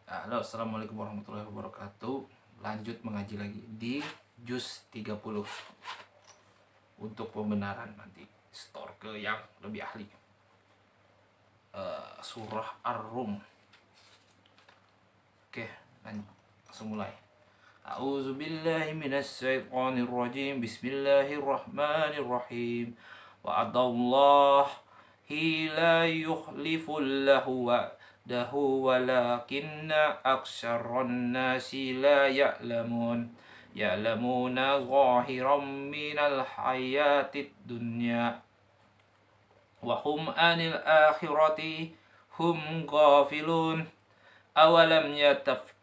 Halo, assalamualaikum warahmatullahi wabarakatuh. Lanjut mengaji lagi di juz 30 untuk pembenaran, nanti store ke yang lebih ahli. Surah Ar-Rum. Oke, langsung mulai. A'udzu billahi minasy syaithanir rajim. Bismillahirrahmanirrahim. Wa'adallahi la yukhliful lahu wa'dahu walakinna aksyaran nasi la ya'lamuna zahiran minal hayatid dunya wa hum anil akhirati hum ghafilun. Awalam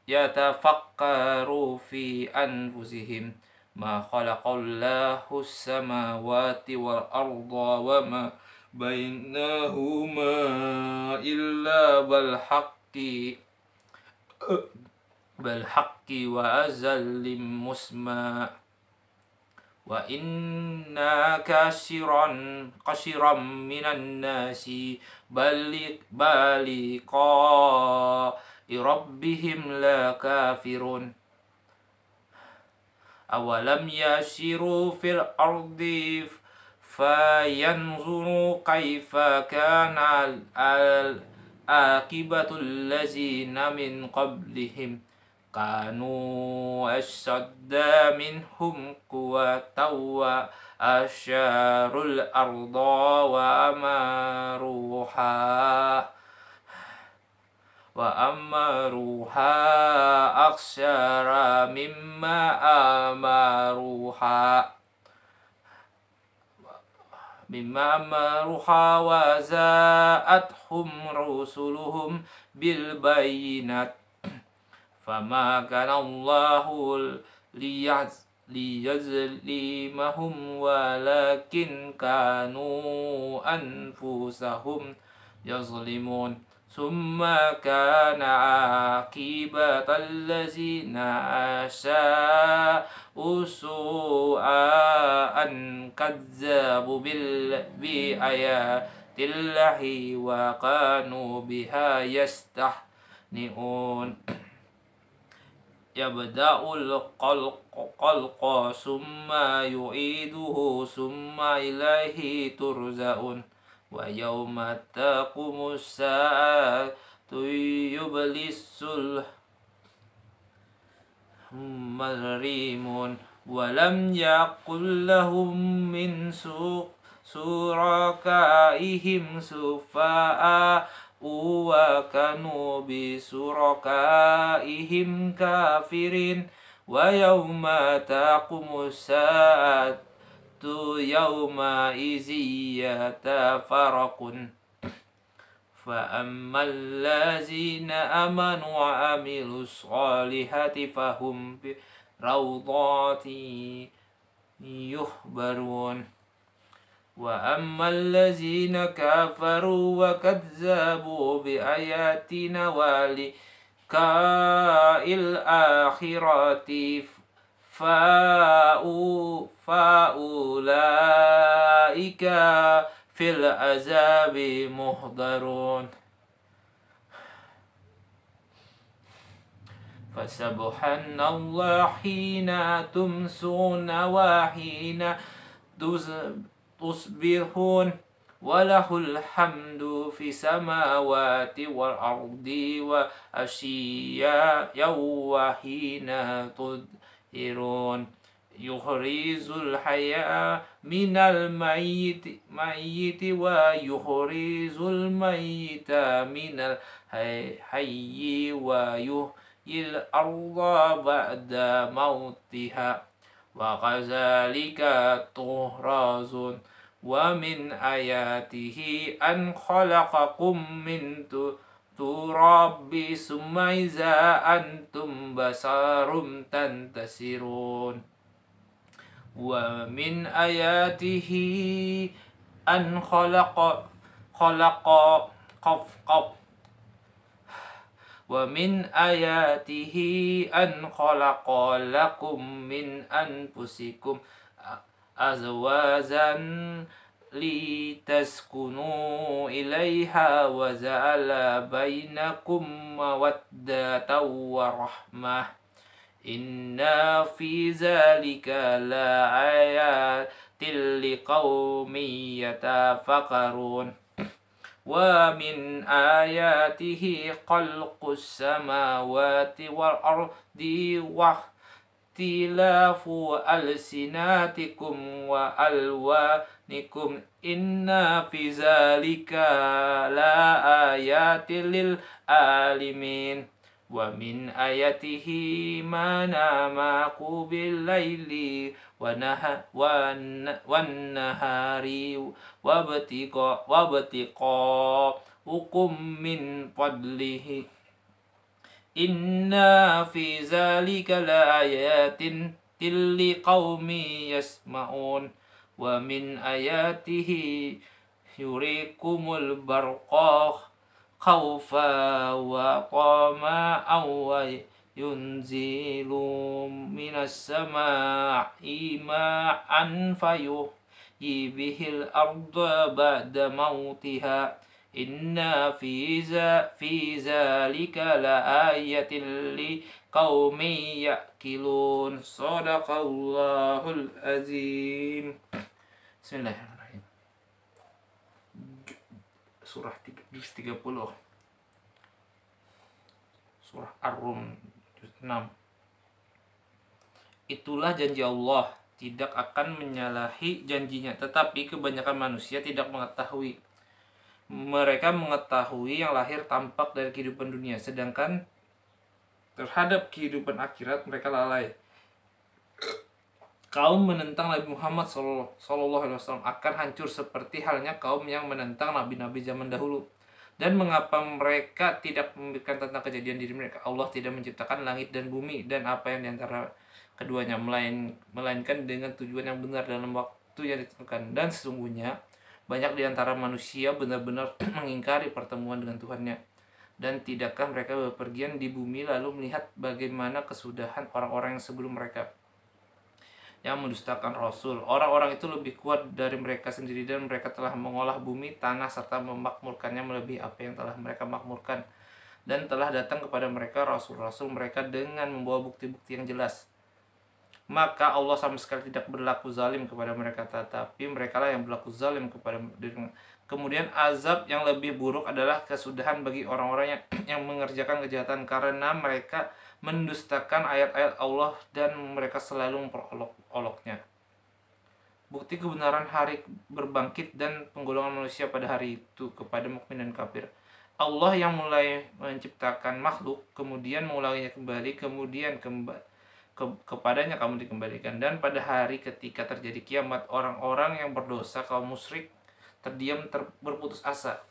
yatafakkaru fi anfusihim ma khalaqallahu samawati wal arda wa ma bainahuma illa bal haqqi wa azallim musma wa inna kasiran minan nasi baliqa rabbihim la kafirun. Awalam yasiru fil ardi fayanzuru kaifa kana akibatul lazina min qablihim kanu ashadda minhum quwwatan wa asyarul arda wa amaruha aksyara mimma amaruha wa za'athum rusuluhum bil bayinat fama kana Allahu liyazlimahum walakin kanu anfusahum yazlimun. Summa kana akibatal lazina asa'u su'an kadzabu bi ayatillahi wa kanu biha yastahni'un. Yabda'ul khalqa summa yu'iduhu summa ilaihi turza'un. Wa yawma taqumus sa'atu yublisul marimun wa lam yakul lahum min surakaihim sufa'a wa kanu bi surakaihim kafirin. Wa yawma taqumus sa'atu yawma izi yatafaraqun. Fa ammal lazina amanu wa amilus solihati fahum bi rawdati yuhbarun. Wa ammal lazina kafaru wa kadzabu bi ayatina wa liqa'il akhirati fa'ulaika fil azabi muhdarun. Fasubhanallah hina tumsuna wa hina tusbihun walahul hamdu fi samawati wal ardi wa asyiya wa hina tudhirun. Yukhrizul haya minal mayyiti wa yukhrizul mayyita minal hayyi wa yuhyil arda ba'da mautiha wa kazalika tuhrazun. Wa min ayatihi an khalaqakum min turabbi summa iza antum basarum tantasirun. Wa min ayatihi an khalaqa wa min ayatihi an khalaqa lakum min anfusikum azwazan litaskunu ilaiha wa ja'ala bainakum mawaddatan wa rahmah. Inna fi zalika la ayatil liqaumin yatafakkarun. Wa min ayatihi khalqus samawati wal ardi wa ikhtilafu alsinatikum wa alwanikum. Inna fi zalika la ayatil lil alimin. Wa min ayatihi manamaku bil laili wan nahari wabtiqa'ukum min fadlihi. Inna fi zalika la ayatin liqaumin yasma'un. Wa min ayatihi yurikumul barqa khawfa wa tama'an wa yunzilu minas sama'i ma'an fayuhyi bihil arda ba'da mautiha. Inna fi zalika la ayatin li qaumin ya'qilun. Shadaqallahul azim. Bismillahirrahmanirrahim. Surah 30, Surah Ar-Rum juz 6. Itulah janji Allah, tidak akan menyalahi janjinya, tetapi kebanyakan manusia tidak mengetahui. Mereka mengetahui yang lahir tampak dari kehidupan dunia, sedangkan terhadap kehidupan akhirat mereka lalai. Kaum menentang Nabi Muhammad SAW akan hancur seperti halnya kaum yang menentang nabi-nabi zaman dahulu. Dan mengapa mereka tidak memberikan tentang kejadian diri mereka? Allah tidak menciptakan langit dan bumi dan apa yang diantara keduanya, melainkan dengan tujuan yang benar dalam waktu yang ditentukan. Dan sesungguhnya banyak diantara manusia benar-benar mengingkari pertemuan dengan Tuhannya. Dan tidakkah mereka bepergian di bumi lalu melihat bagaimana kesudahan orang-orang yang sebelum mereka yang mendustakan Rasul? Orang-orang itu lebih kuat dari mereka sendiri, dan mereka telah mengolah bumi, tanah, serta memakmurkannya melebihi apa yang telah mereka makmurkan. Dan telah datang kepada mereka Rasul-Rasul mereka dengan membawa bukti-bukti yang jelas. Maka Allah sama sekali tidak berlaku zalim kepada mereka, tetapi mereka lah yang berlaku zalim kepada dirinya. Kemudian azab yang lebih buruk adalah kesudahan bagi orang-orang yang mengerjakan kejahatan, karena mereka mendustakan ayat-ayat Allah dan mereka selalu memperolok-oloknya. Bukti kebenaran hari berbangkit dan penggolongan manusia pada hari itu kepada mukmin dan kafir. Allah yang mulai menciptakan makhluk, kemudian mengulanginya kembali, kemudian kepadanya kamu dikembalikan. Dan pada hari ketika terjadi kiamat, orang-orang yang berdosa, kaum musyrik, terdiam berputus asa,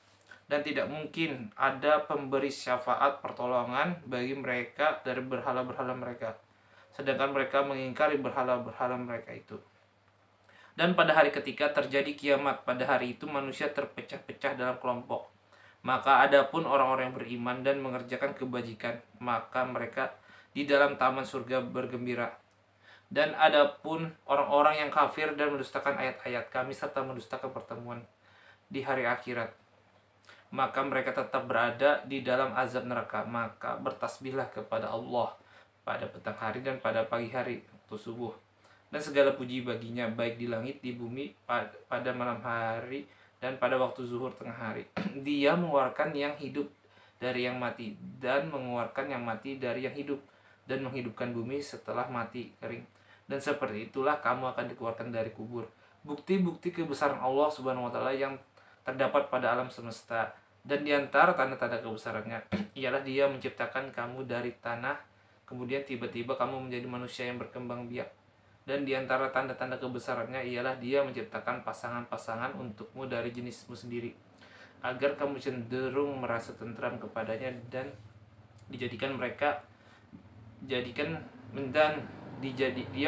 dan tidak mungkin ada pemberi syafaat pertolongan bagi mereka dari berhala-berhala mereka, sedangkan mereka mengingkari berhala-berhala mereka itu. Dan pada hari ketika terjadi kiamat, pada hari itu manusia terpecah-pecah dalam kelompok. Maka adapun orang-orang yang beriman dan mengerjakan kebajikan, maka mereka di dalam taman surga bergembira. Dan adapun orang-orang yang kafir dan mendustakan ayat-ayat kami serta mendustakan pertemuan di hari akhirat, maka mereka tetap berada di dalam azab neraka. Maka bertasbihlah kepada Allah pada petang hari dan pada pagi hari waktu subuh. Dan segala puji baginya, baik di langit, di bumi, pada malam hari, dan pada waktu zuhur tengah hari. Dia mengeluarkan yang hidup dari yang mati, dan mengeluarkan yang mati dari yang hidup, dan menghidupkan bumi setelah mati kering. Dan seperti itulah kamu akan dikeluarkan dari kubur. Bukti-bukti kebesaran Allah Subhanahu wa Ta'ala yang terdapat pada alam semesta. Dan di antara tanda-tanda kebesarannya ialah Dia menciptakan kamu dari tanah, kemudian tiba-tiba kamu menjadi manusia yang berkembang biak. Dan di antara tanda-tanda kebesarannya ialah Dia menciptakan pasangan-pasangan untukmu dari jenismu sendiri, agar kamu cenderung merasa tentram kepadanya, dan Dia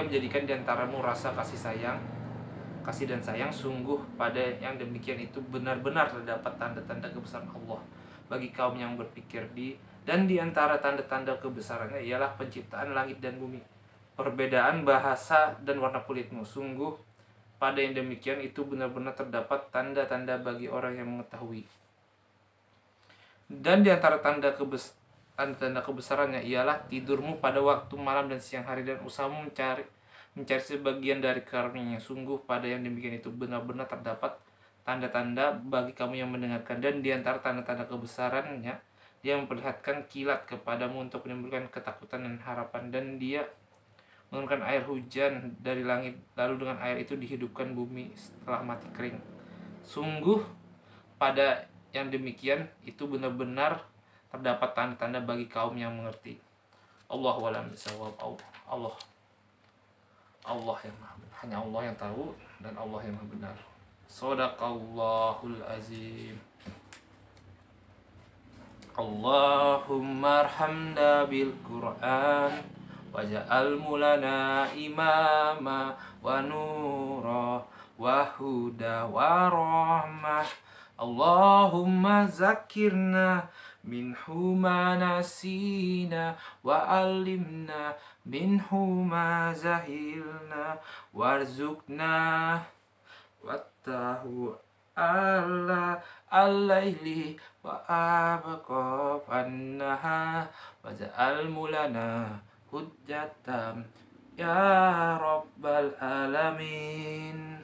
menjadikan di antaramu rasa kasih dan sayang. Sungguh pada yang demikian itu benar-benar terdapat tanda-tanda kebesaran Allah bagi kaum yang berpikir. Dan di antara tanda-tanda kebesarannya ialah penciptaan langit dan bumi, perbedaan bahasa dan warna kulitmu. Sungguh pada yang demikian itu benar-benar terdapat tanda-tanda bagi orang yang mengetahui. Dan di antara tanda kebesarannya ialah tidurmu pada waktu malam dan siang hari, dan usahamu mencari sebagian dari karunia-Nya. Sungguh pada yang demikian itu benar-benar terdapat tanda-tanda bagi kamu yang mendengarkan. Dan di antara tanda-tanda kebesarannya, Dia memperlihatkan kilat kepadamu untuk menimbulkan ketakutan dan harapan, dan Dia menurunkan air hujan dari langit, lalu dengan air itu dihidupkan bumi setelah mati kering. Sungguh pada yang demikian itu benar-benar terdapat tanda-tanda bagi kaum yang mengerti. Allahu a'lam bishawab. Allah yang maha benar. Hanya Allah yang tahu dan Allah yang maha benar. Shadaqallahul azim. Allahumma arhamna bil Qur'an waj'al mulana imama wa nura wa huda wa rahmah. Allahumma zakirna minhu ma nasina wa alimna minhu ma zahilna warzuqna wattahu ala al-laili wa abqa fannaha waj'al mulana hujjatam ya rabbal alamin.